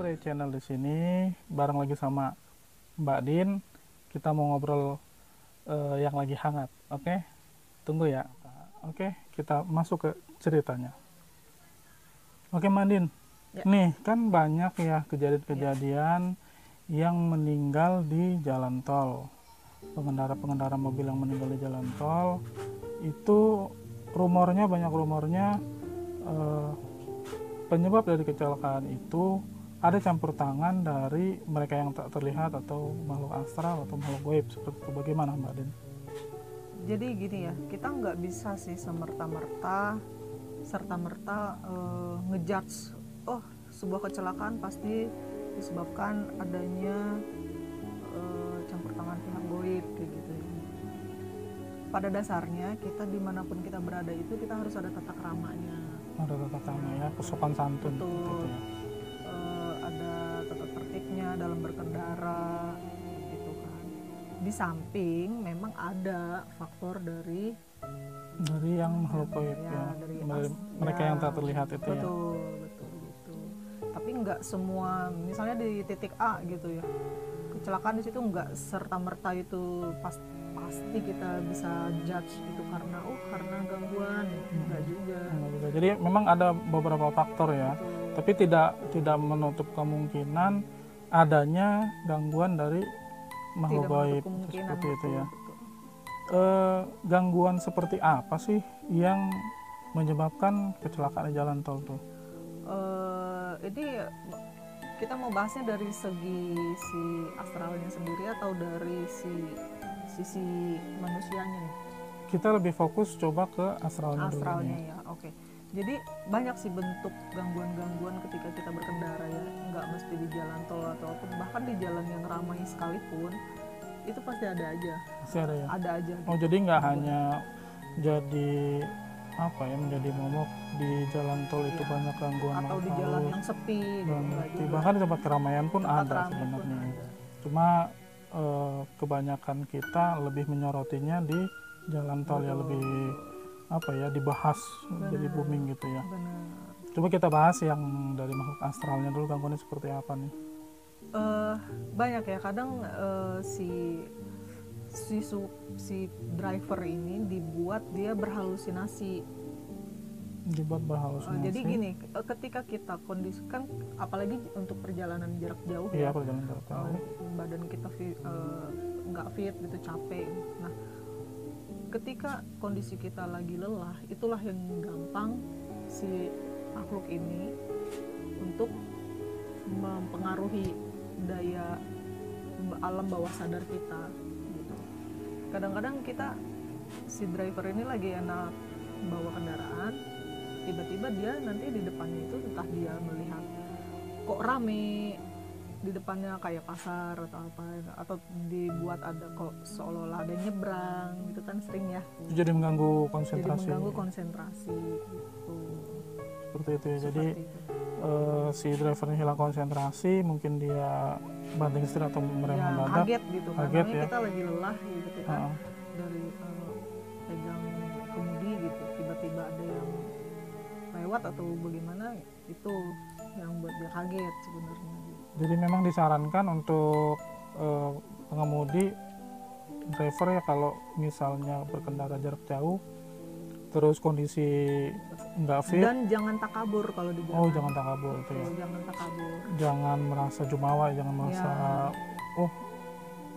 Ray Channel di sini bareng lagi sama Mbak Din. Kita mau ngobrol yang lagi hangat. Oke? Tunggu ya. Oke, kita masuk ke ceritanya. Oke, Mbak Din. Ya. Nih, kan banyak ya kejadian-kejadian yang meninggal di jalan tol. Pengendara-pengendara mobil yang meninggal di jalan tol itu banyak rumornya penyebab dari kecelakaan itu ada campur tangan dari mereka yang tak terlihat atau makhluk astral atau makhluk gaib seperti itu. Bagaimana Mbak Din? Jadi gini ya, kita nggak bisa sih serta-merta ngejudge, oh sebuah kecelakaan pasti disebabkan adanya campur tangan pihak gaib kayak gitu ya. Pada dasarnya kita dimanapun kita berada itu kita harus ada tata keramanya. Ada tata krama ya, kesopan santun. Betul. Gitu ya. Ada tata tertibnya dalam berkendara gitu kan. Di samping memang ada faktor dari yang makhluk gaib ya, dari mereka yang tak terlihat itu ya. Betul gitu. Tapi nggak semua, misalnya di titik A gitu ya, kecelakaan di situ nggak serta merta itu pasti kita bisa judge itu karena gangguan, enggak juga. Jadi memang ada beberapa faktor ya. Betul. Tapi tidak menutup kemungkinan adanya gangguan dari makhluk Tidak menutup gaib kemungkinan, seperti itu betul, ya. betul. Gangguan seperti apa sih yang menyebabkan kecelakaan di jalan tol tuh? Ini kita mau bahasnya dari segi si astralnya sendiri atau dari sisi manusianya nih? Kita lebih fokus coba ke astralnya dulu nih. Ya, oke. Jadi banyak sih bentuk gangguan-gangguan ketika kita berkendara ya, nggak mesti di jalan tol ataupun bahkan di jalan yang ramai sekalipun itu pasti ada aja. Pasti ada ya. Ada aja. Oh gitu. jadi nggak hanya jadi menjadi momok di jalan tol itu Ya. banyak gangguan Atau di jalan yang sepi gitu, nggak juga. bahkan di tempat keramaian pun Tempat ada ramai sebenarnya. pun ada. Cuma kebanyakan kita lebih menyorotinya di jalan tol ya, lebih dibahas jadi booming gitu ya. Benar. Coba kita bahas yang dari makhluk astralnya dulu, gangguannya seperti apa nih? Banyak ya, kadang si driver ini dibuat dia berhalusinasi. Jadi gini, ketika kita kondisikan, apalagi untuk perjalanan jarak jauh ya, ya, perjalanan jarak jauh, badan kita nggak fit gitu, capek. Nah, ketika kondisi kita lagi lelah, itulah yang gampang si makhluk ini untuk mempengaruhi daya alam bawah sadar kita gitu. Kadang-kadang si driver ini lagi enak bawa kendaraan, tiba-tiba dia nanti di depannya itu entah dia melihat kok rame di depannya kayak pasar atau apa, atau dibuat ada kok seolah-olah ada nyebrang gitu kan, sering ya. Jadi mengganggu konsentrasi. Gitu. Seperti itu ya. Jadi si drivernya hilang konsentrasi, mungkin dia banting setir atau merem mendadak. Kaget gitu kan. Kaget ya. Kita lagi lelah gitu kan. Dari pegang kemudi gitu, tiba-tiba ada yang lewat atau bagaimana, itu yang buat dia kaget sebenarnya. Jadi memang disarankan untuk pengemudi, driver ya, kalau misalnya berkendara jarak jauh terus kondisi nggak fit, dan jangan takabur kalau di jalan. Oh, jangan takabur itu ya. Jangan takabur. Jangan merasa jumawa, jangan merasa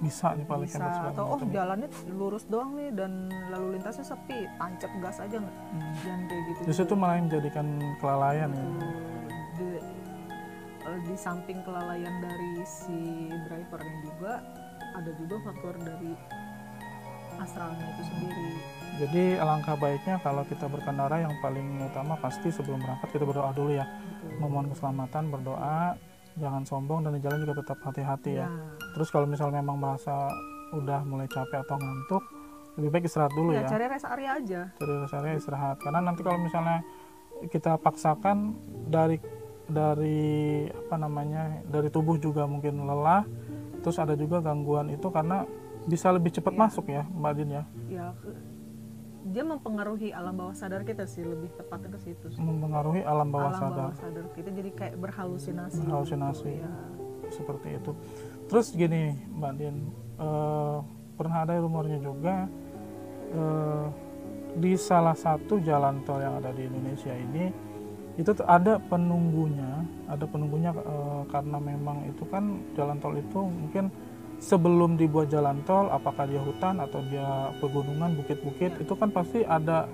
bisa nih paling hebat segala atau macam. Jalannya lurus doang nih dan lalu lintasnya sepi, tancap gas aja nggak. Jangan kayak gitu. Justru itu malah menjadikan kelalaian ya. Di samping kelalaian dari si drivernya juga, ada juga faktor dari astralnya itu sendiri. Jadi alangkah baiknya kalau kita berkendara, yang paling utama pasti sebelum berangkat kita berdoa dulu ya. Memohon keselamatan, berdoa, jangan sombong, dan di jalan juga tetap hati-hati ya. Terus kalau misalnya memang merasa udah mulai capek atau ngantuk, lebih baik istirahat dulu ya. Cari rest area aja. Cari rest area, istirahat. Karena nanti kalau misalnya kita paksakan dari tubuh juga mungkin lelah, terus ada juga gangguan itu karena bisa lebih cepat masuk ya, Mbak Din ya. dia mempengaruhi alam bawah sadar kita sih, lebih tepatnya ke situ sih. Mempengaruhi alam bawah Alam sadar. bawah sadar kita jadi kayak berhalusinasi. Berhalusinasi. Gitu, ya. Seperti itu. Terus gini Mbak Din, pernah ada rumornya juga di salah satu jalan tol yang ada di Indonesia ini itu ada penunggunya karena memang itu kan jalan tol itu mungkin sebelum dibuat jalan tol, apakah dia hutan atau dia pegunungan, bukit-bukit, itu kan pasti ada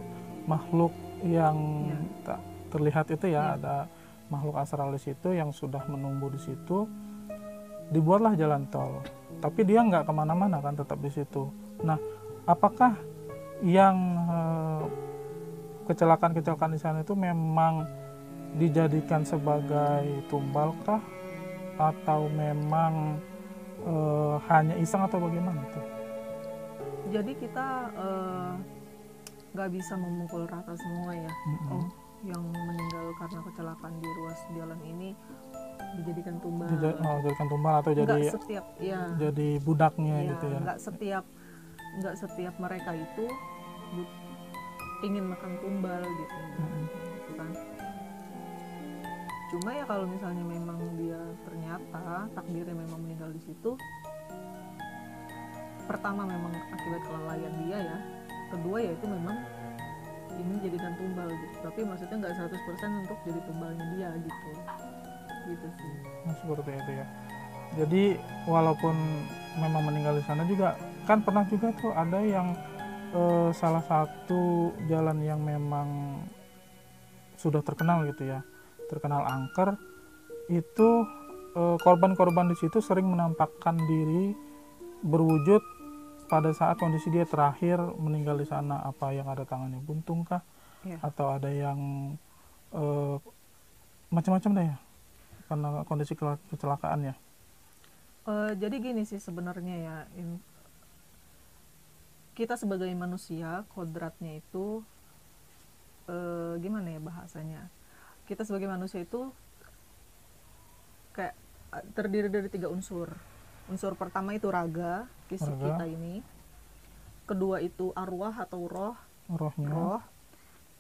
makhluk yang tak terlihat itu ya, ada makhluk astralis itu yang sudah menunggu di situ. Dibuatlah jalan tol, tapi dia nggak kemana-mana kan, tetap di situ. Nah, apakah yang kecelakaan di sana itu memang dijadikan sebagai tumbal kah, atau memang hanya iseng atau bagaimana tuh? Jadi kita nggak bisa memukul rata semua ya. Oh, yang meninggal karena kecelakaan di ruas jalan ini dijadikan tumbal. Dijadikan tumbal atau nggak setiap, ya. Jadi budaknya Ya, gitu ya? Nggak setiap mereka itu ingin makan tumbal gitu, gitu kan. Cuma ya kalau misalnya memang dia ternyata takdirnya memang meninggal di situ, pertama memang akibat kelalaian dia ya, kedua ya itu memang ini jadikan tumbal gitu, tapi maksudnya nggak 100% untuk jadi tumbalnya dia gitu sih. Nah, seperti itu ya. Jadi walaupun memang meninggal di sana juga kan pernah juga tuh ada yang salah satu jalan yang memang sudah terkenal gitu ya, terkenal angker, itu korban-korban di situ sering menampakkan diri berwujud pada saat kondisi dia terakhir meninggal di sana. Apa yang ada tangannya buntung kah, atau ada yang macam-macam deh ya, karena kondisi kecelakaan ya. Jadi gini sih sebenarnya ya, kita sebagai manusia kodratnya itu gimana ya bahasanya, kita sebagai manusia itu kayak terdiri dari 3 unsur. Unsur pertama itu raga, fisik kita ini. Kedua itu arwah atau rohnya. Roh.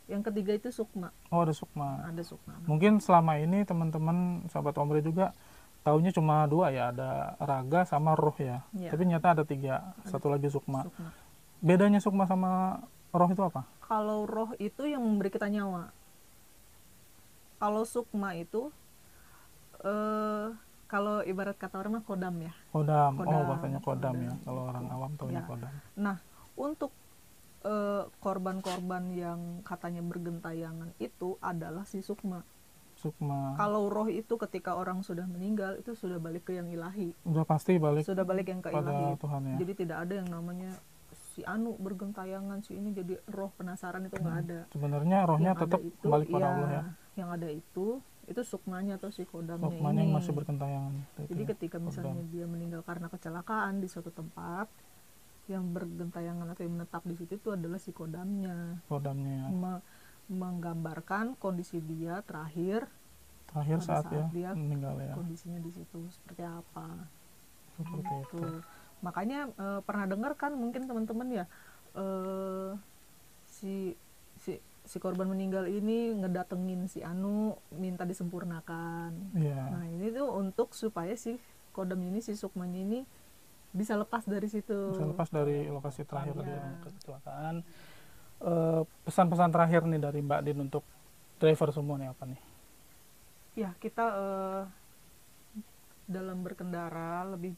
Yang ketiga itu sukma. Oh, ada sukma. Ada sukma. Mungkin selama ini teman-teman sahabat Ombre juga taunya cuma 2 ya, ada raga sama roh ya. Tapi nyata ada 3, satu lagi sukma. Bedanya sukma sama roh itu apa? Kalau roh itu yang memberi kita nyawa. Kalau sukma itu kalau ibarat kata orang mah kodam ya. Kodam. Oh, bahasanya kodam ya. Kalau orang awam taunya kodam. Nah, untuk korban-korban yang katanya bergentayangan itu adalah si sukma. Kalau roh itu ketika orang sudah meninggal itu sudah balik ke yang ilahi. Sudah pasti balik. Sudah balik yang ke ilahi. Tuhan ya. Jadi tidak ada yang namanya si anu bergentayangan, si ini jadi roh penasaran, itu nggak ada. Sebenarnya rohnya yang tetap itu, balik pada Allah ya. Yang ada itu sukmanya atau si kodamnya ini. Sukmanya yang masih bergentayangan. Jadi ketika misalnya dia meninggal karena kecelakaan di suatu tempat, yang bergentayangan atau yang menetap di situ itu adalah si kodamnya. Kodamnya. Menggambarkan kondisi dia terakhir saat dia meninggal ya. Kondisinya di situ seperti apa. Seperti itu. Makanya pernah dengar kan mungkin teman-teman ya, si korban meninggal ini ngedatengin si anu minta disempurnakan. Nah ini tuh untuk supaya si kodam ini, si sukmanya ini bisa lepas dari situ. Bisa lepas dari lokasi terakhir kecelakaan. Pesan-pesan terakhir nih dari Mbak Din untuk driver semua nih apa nih? Ya, kita dalam berkendara lebih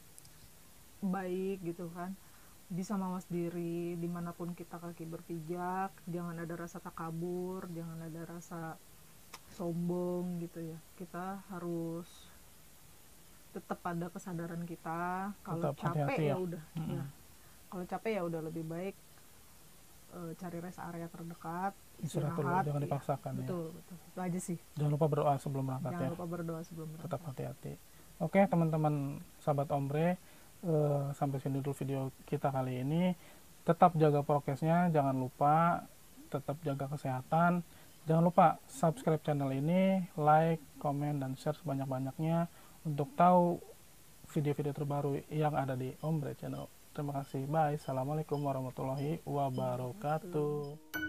baik gitu kan, bisa mawas diri dimanapun kita kaki berpijak, jangan ada rasa takabur, jangan ada rasa sombong gitu ya. Kita harus tetap pada kesadaran kita. Kalau capek ya udah ya. Kalau capek ya udah lebih baik cari rest area terdekat, istirahat, jangan dipaksakan ya. Betul. Itu aja sih. Jangan lupa berdoa sebelum berangkat Jangan lupa berdoa sebelum berangkat. Tetap hati-hati. Oke, teman-teman sahabat Ombre, sampai sini dulu video kita kali ini. Tetap jaga prokesnya, jangan lupa tetap jaga kesehatan. Jangan lupa subscribe channel ini, like, komen, dan share sebanyak-banyaknya untuk tahu video-video terbaru yang ada di Ombre Channel. Terima kasih. Bye. Assalamualaikum warahmatullahi wabarakatuh.